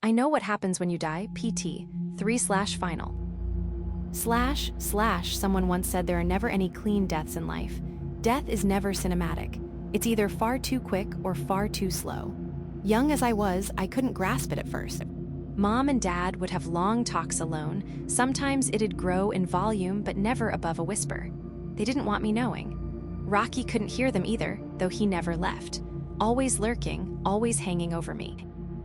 I know what happens when you die, PT, 3/final. / someone once said there are never any clean deaths in life. Death is never cinematic. It's either far too quick or far too slow. Young as I was, I couldn't grasp it at first. Mom and Dad would have long talks alone. Sometimes it'd grow in volume, but never above a whisper. They didn't want me knowing. Rocky couldn't hear them either, though he never left. Always lurking, always hanging over me.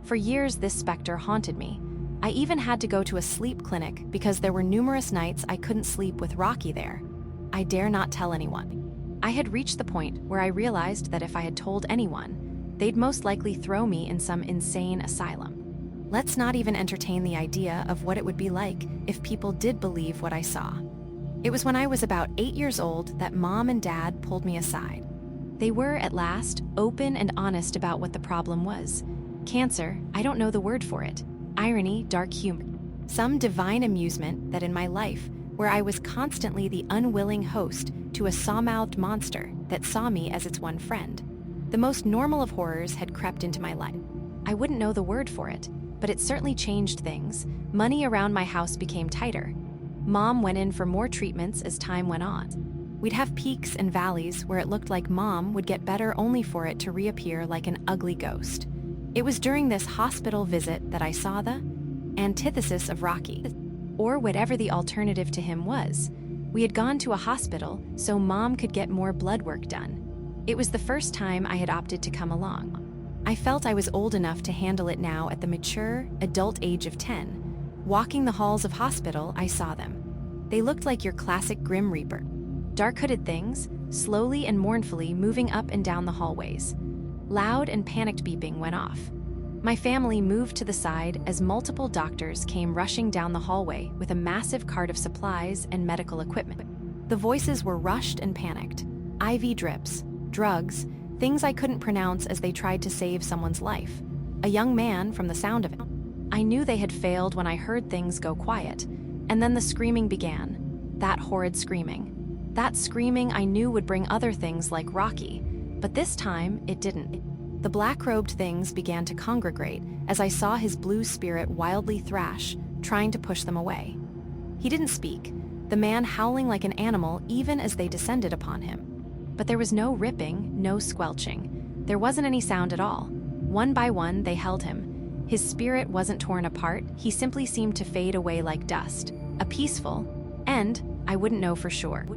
For years, this specter haunted me. I even had to go to a sleep clinic because there were numerous nights I couldn't sleep with Rocky there. I dare not tell anyone. I had reached the point where I realized that if I had told anyone, they'd most likely throw me in some insane asylum. Let's not even entertain the idea of what it would be like if people did believe what I saw. It was when I was about 8 years old that Mom and Dad pulled me aside. They were, at last, open and honest about what the problem was. Cancer, I don't know the word for it. Irony, dark humor. Some divine amusement that in my life, where I was constantly the unwilling host to a saw-mouthed monster that saw me as its one friend. The most normal of horrors had crept into my life. I wouldn't know the word for it, but it certainly changed things. Money around my house became tighter. Mom went in for more treatments as time went on. We'd have peaks and valleys where it looked like Mom would get better only for it to reappear like an ugly ghost. It was during this hospital visit that I saw the antithesis of Rocky, or whatever the alternative to him was. We had gone to a hospital so Mom could get more blood work done. It was the first time I had opted to come along. I felt I was old enough to handle it now at the mature, adult age of 10. Walking the halls of hospital, I saw them. They looked like your classic Grim Reaper. Dark-hooded things, slowly and mournfully moving up and down the hallways. Loud and panicked beeping went off. My family moved to the side as multiple doctors came rushing down the hallway with a massive cart of supplies and medical equipment. The voices were rushed and panicked. IV drips, drugs, things I couldn't pronounce as they tried to save someone's life. A young man, from the sound of it. I knew they had failed when I heard things go quiet, and then the screaming began. That horrid screaming. That screaming I knew would bring other things like Rocky, but this time it didn't. The black-robed things began to congregate as I saw his blue spirit wildly thrash, trying to push them away. He didn't speak, the man howling like an animal even as they descended upon him. But there was no ripping, no squelching. There wasn't any sound at all. One by one, they held him. His spirit wasn't torn apart, he simply seemed to fade away like dust. A peaceful end, I wouldn't know for sure.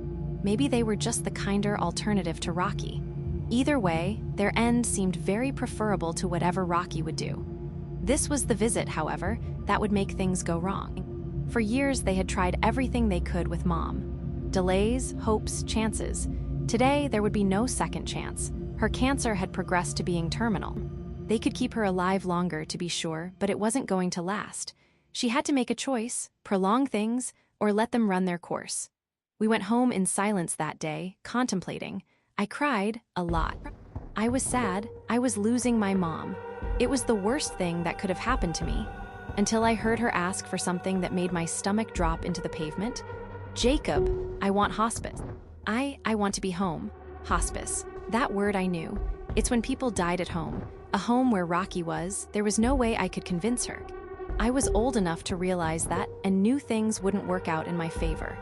Maybe they were just the kinder alternative to Rocky. Either way, their end seemed very preferable to whatever Rocky would do. This was the visit, however, that would make things go wrong. For years, they had tried everything they could with Mom. Delays, hopes, chances. Today, there would be no second chance. Her cancer had progressed to being terminal. They could keep her alive longer, to be sure, but it wasn't going to last. She had to make a choice, prolong things, or let them run their course. We went home in silence that day, contemplating. I cried a lot. I was sad. I was losing my mom. It was the worst thing that could have happened to me, until I heard her ask for something that made my stomach drop into the pavement. Jacob, I want hospice. I want to be home. Hospice. That word I knew. It's when people died at home. A home where Rocky was. There was no way I could convince her. I was old enough to realize that and knew things wouldn't work out in my favor.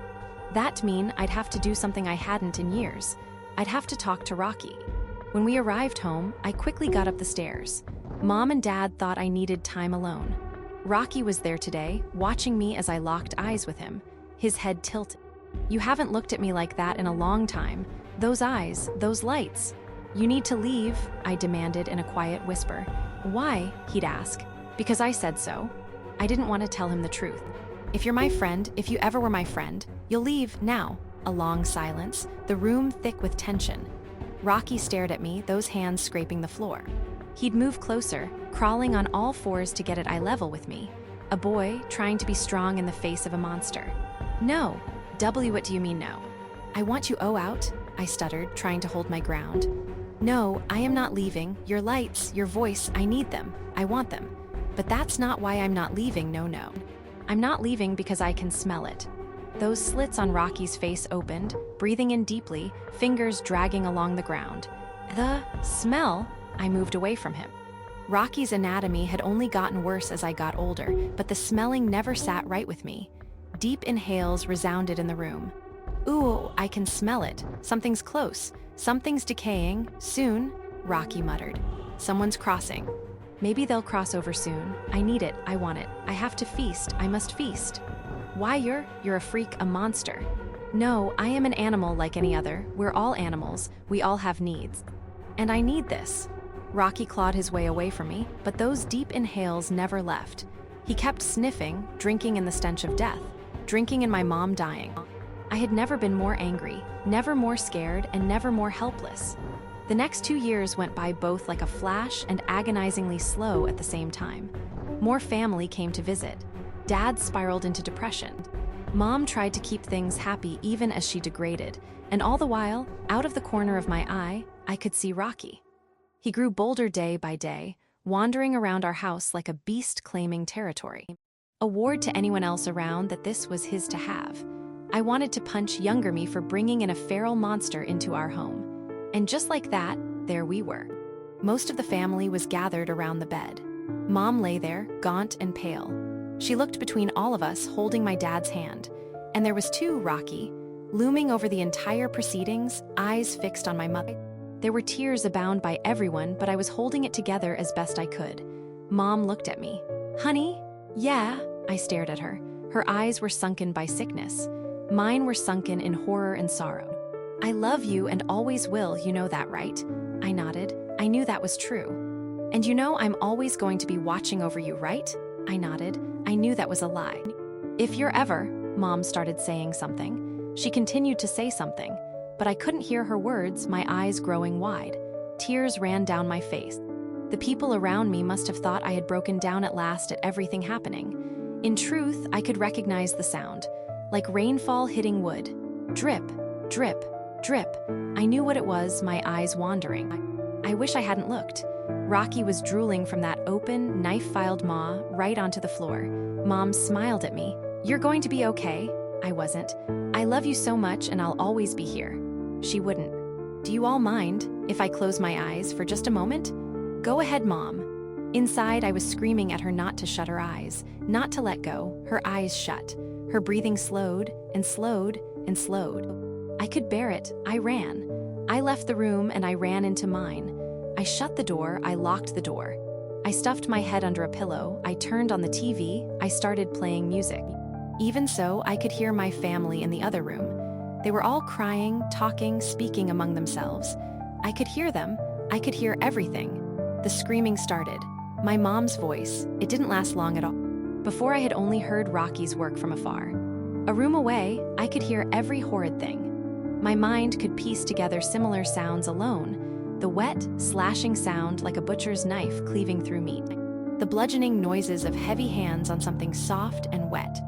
That'd mean I'd have to do something I hadn't in years. I'd have to talk to Rocky. When we arrived home, I quickly got up the stairs. Mom and Dad thought I needed time alone. Rocky was there today, watching me as I locked eyes with him, his head tilted. You haven't looked at me like that in a long time. Those eyes, those lights. You need to leave, I demanded in a quiet whisper. Why? He'd ask. Because I said so. I didn't want to tell him the truth. If you're my friend, if you ever were my friend, you'll leave now. A long silence, the room thick with tension. Rocky stared at me, those hands scraping the floor. He'd move closer, crawling on all fours to get at eye level with me. A boy trying to be strong in the face of a monster. No. What do you mean no? I want you out, I stuttered, trying to hold my ground. No, I am not leaving. Your lights, your voice, I need them. I want them. But that's not why I'm not leaving, no. I'm not leaving because I can smell it. Those slits on Rocky's face opened, breathing in deeply, fingers dragging along the ground. The smell? I moved away from him. Rocky's anatomy had only gotten worse as I got older, but the smelling never sat right with me. Deep inhales resounded in the room. "Ooh, I can smell it. Something's close. Something's decaying. Soon," Rocky muttered. "Someone's crossing. Maybe they'll cross over soon. I need it. I want it. I have to feast. I must feast." "Why, you're a freak, a monster." "No, I am an animal like any other. We're all animals. We all have needs. And I need this." Rocky clawed his way away from me, but those deep inhales never left. He kept sniffing, drinking in the stench of death, drinking in my mom dying. I had never been more angry, never more scared, and never more helpless. The next 2 years went by both like a flash and agonizingly slow at the same time. More family came to visit. Dad spiraled into depression. Mom tried to keep things happy even as she degraded, and all the while, out of the corner of my eye, I could see Rocky. He grew bolder day by day, wandering around our house like a beast claiming territory. A ward to anyone else around that this was his to have. I wanted to punch younger me for bringing in a feral monster into our home. And just like that, there we were. Most of the family was gathered around the bed. Mom lay there, gaunt and pale. She looked between all of us, holding my dad's hand. And there was too Rocky, looming over the entire proceedings, eyes fixed on my mother. There were tears abound by everyone, but I was holding it together as best I could. Mom looked at me. "Honey?" "Yeah." I stared at her. Her eyes were sunken by sickness. Mine were sunken in horror and sorrow. "I love you and always will, you know that, right?" I nodded. I knew that was true. "And you know I'm always going to be watching over you, right?" I nodded. I knew that was a lie. "If you're ever," Mom started saying something. She continued to say something, but I couldn't hear her words, my eyes growing wide. Tears ran down my face. The people around me must have thought I had broken down at last at everything happening. In truth, I could recognize the sound, like rainfall hitting wood. Drip, drip, drip. I knew what it was, my eyes wandering. I wish I hadn't looked. Rocky was drooling from that open, knife-filed maw right onto the floor. Mom smiled at me. "You're going to be okay." I wasn't. "I love you so much and I'll always be here." She wouldn't. "Do you all mind if I close my eyes for just a moment?" "Go ahead, Mom." Inside, I was screaming at her not to shut her eyes, not to let go. Her eyes shut. Her breathing slowed and slowed and slowed. I could bear it. I ran. I left the room and I ran into mine. I shut the door. I locked the door. I stuffed my head under a pillow. I turned on the TV. I started playing music. Even so, I could hear my family in the other room. They were all crying, talking, speaking among themselves. I could hear them. I could hear everything. The screaming started. My mom's voice. It didn't last long at all. Before I had only heard Rocky's work from afar. A room away, I could hear every horrid thing. My mind could piece together similar sounds alone. The wet, slashing sound like a butcher's knife cleaving through meat. The bludgeoning noises of heavy hands on something soft and wet.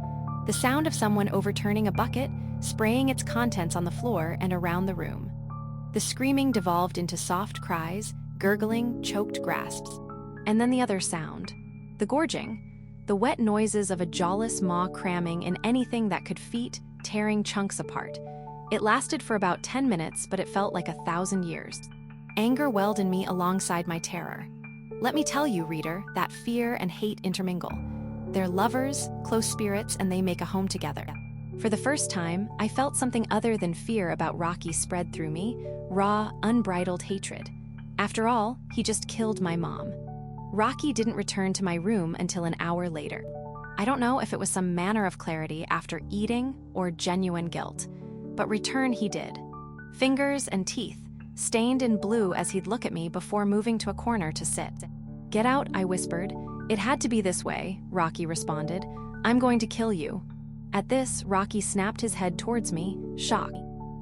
The sound of someone overturning a bucket, spraying its contents on the floor and around the room. The screaming devolved into soft cries, gurgling, choked grasps. And then the other sound. The gorging. The wet noises of a jawless maw cramming in anything that could feet, tearing chunks apart. It lasted for about 10 minutes, but it felt like 1,000 years. Anger welled in me alongside my terror. Let me tell you, reader, that fear and hate intermingle. They're lovers, close spirits, and they make a home together. For the first time, I felt something other than fear about Rocky spread through me, raw, unbridled hatred. After all, he just killed my mom. Rocky didn't return to my room until an hour later. I don't know if it was some manner of clarity after eating or genuine guilt, but return he did. Fingers and teeth, stained in blue as he'd look at me before moving to a corner to sit. "Get out," I whispered. "It had to be this way," Rocky responded. "I'm going to kill you." At this, Rocky snapped his head towards me, shocked.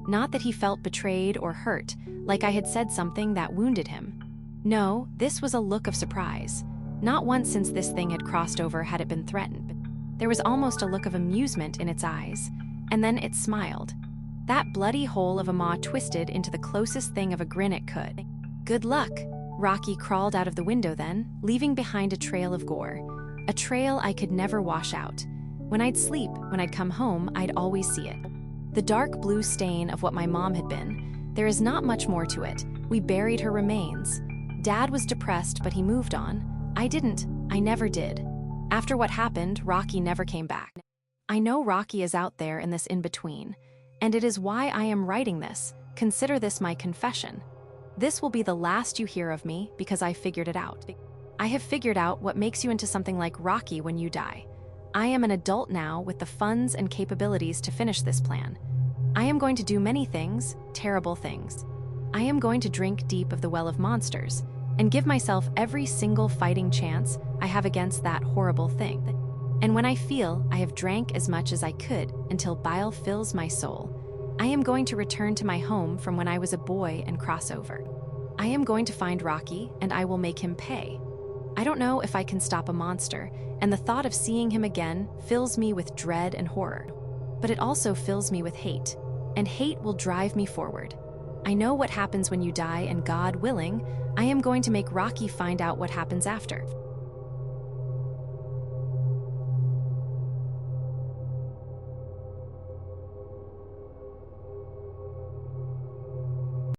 Not that he felt betrayed or hurt, like I had said something that wounded him. No, this was a look of surprise. Not once since this thing had crossed over had it been threatened. There was almost a look of amusement in its eyes, and then it smiled. That bloody hole of a maw twisted into the closest thing of a grin it could. "Good luck." Rocky crawled out of the window then, leaving behind a trail of gore. A trail I could never wash out. When I'd sleep, when I'd come home, I'd always see it. The dark blue stain of what my mom had been. There is not much more to it. We buried her remains. Dad was depressed, but he moved on. I didn't. I never did. After what happened, Rocky never came back. I know Rocky is out there in this in-between, and it is why I am writing this. Consider this my confession. This will be the last you hear of me because I figured it out. I have figured out what makes you into something like Rocky when you die. I am an adult now with the funds and capabilities to finish this plan. I am going to do many things, terrible things. I am going to drink deep of the well of monsters and give myself every single fighting chance I have against that horrible thing. And when I feel I have drank as much as I could until bile fills my soul, I am going to return to my home from when I was a boy and cross over. I am going to find Rocky and I will make him pay. I don't know if I can stop a monster, and the thought of seeing him again fills me with dread and horror. But it also fills me with hate, and hate will drive me forward. I know what happens when you die, and God willing, I am going to make Rocky find out what happens after.